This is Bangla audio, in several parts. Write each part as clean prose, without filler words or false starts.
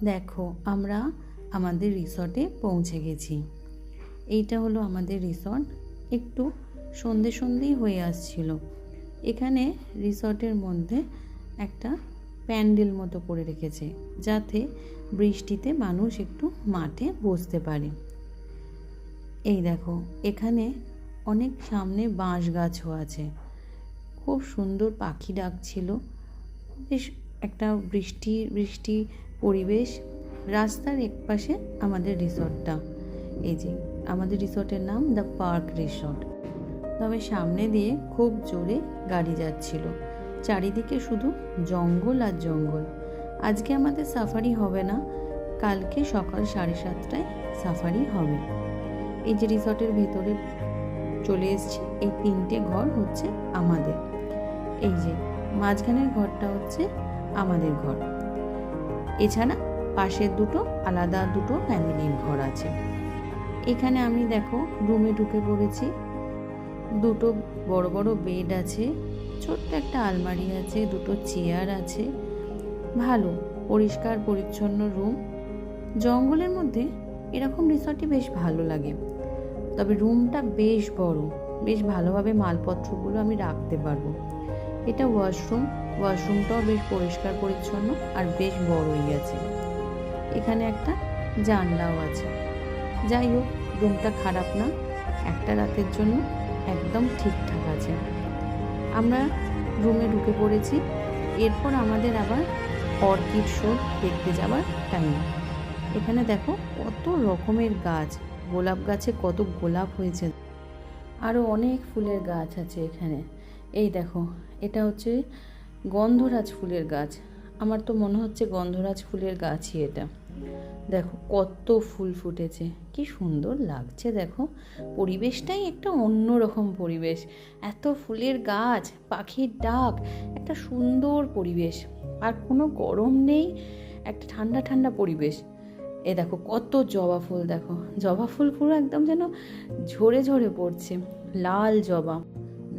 দেখো আমরা আমাদের রিসর্টে পৌঁছে গেছি। এইটা হলো আমাদের রিসর্ট। একটু সন্ধেই হয়ে আসছিল। এখানে রিসর্টের মধ্যে একটা প্যান্ডেল মতো করে রেখেছে, যাতে বৃষ্টিতে মানুষ একটু মাঠে বসতে পারে। এই দেখো, এখানে অনেক সামনে বাঁশ গাছও আছে। খুব সুন্দর পাখি ডাকছিল। বেশ একটা বৃষ্টি পরিবেশ। রাস্তার একপাশে আমাদের রিসর্টটা। এই যে আমাদের রিসর্টের নাম দ্য পার্ক রিসর্ট। তবে সামনে দিয়ে খুব জোরে গাড়ি যাচ্ছিল। চারিদিকে শুধু জঙ্গল আর জঙ্গল। আজকে আমাদের সাফারি হবে না, কালকে সকাল 7:30টায় সাফারি হবে। এই যে রিসর্টের ভেতরে চলে এসেছি। এই 3টে ঘর হচ্ছে আমাদের। এই যে মাঝখানের ঘরটা হচ্ছে আমাদের ঘর। এছাড়া পাশের আলাদা দুটো ফ্যামিলির ঘর আছে। এখানে আমি দেখো রুমে ঢুকে পড়েছি। দুটো বড় বড় বেড আছে, ছোট্ট একটা আলমারি আছে, দুটো চেয়ার আছে। ভালো পরিষ্কার পরিচ্ছন্ন রুম। জঙ্গলের মধ্যে এরকম রিসর্টই বেশ ভালো লাগে। তবে রুমটা বেশ বড়, বেশ ভালোভাবে মালপত্রগুলো আমি রাখতে পারবো। এটা ওয়াশরুমটাও বেশ পরিষ্কার পরিচ্ছন্ন আর বেশ বড়ই আছে। এখানে একটা জানলাও আছে। যাই হোক, রুমটা খারাপ না, একটা রাতের জন্য একদম ঠিকঠাক আছে। আমরা রুমে ঢুকে পড়েছি। এরপর আমাদের আবার অর্কিড শো দেখতে যাওয়ার টাইম। এখানে দেখো কত রকমের গাছ। গোলাপ গাছে কত গোলাপ হয়েছে, আরও অনেক ফুলের গাছ আছে এখানে। এই দেখো, এটা হচ্ছে গন্ধরাজ ফুলের গাছ। আমার তো মনে হচ্ছে গন্ধরাজ ফুলের গাছই এটা। দেখো কত ফুল ফুটেছে, কি সুন্দর লাগছে। দেখো পরিবেশটাই একটা অন্যরকম পরিবেশ। এত ফুলের গাছ, পাখির ডাক, একটা সুন্দর পরিবেশ। আর কোনো গরম নেই, একটা ঠান্ডা ঠান্ডা পরিবেশ। এ দেখো কত জবা ফুল। দেখো জবা ফুল পুরো একদম যেন ঝরে ঝরে পড়ছে। লাল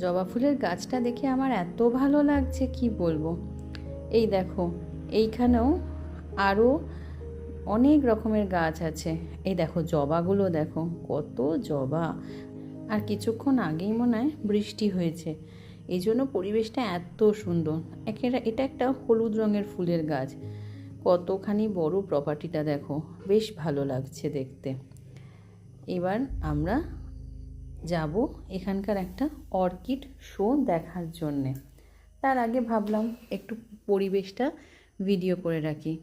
জবা ফুলের গাছটা দেখে আমার এত ভালো লাগছে, কি বলবো। এই দেখো এইখানেও আরও অনেক রকমের গাছ আছে। এই দেখো জবাগুলো, দেখো কত জবা। আর কিছুক্ষণ আগেই মনে হয় বৃষ্টি হয়েছে, এই জন্য পরিবেশটা এত সুন্দর। এটা একটা হলুদ রঙের ফুলের গাছ। কতখানি বড় প্রপার্টিটা দেখো, বেশ ভালো লাগছে দেখতে। এবার আমরা যাব এখানকার একটা অর্কিড শো দেখার জন্যে। তার আগে ভাবলাম একটু পরিবেশটা ভিডিও করে রাখি।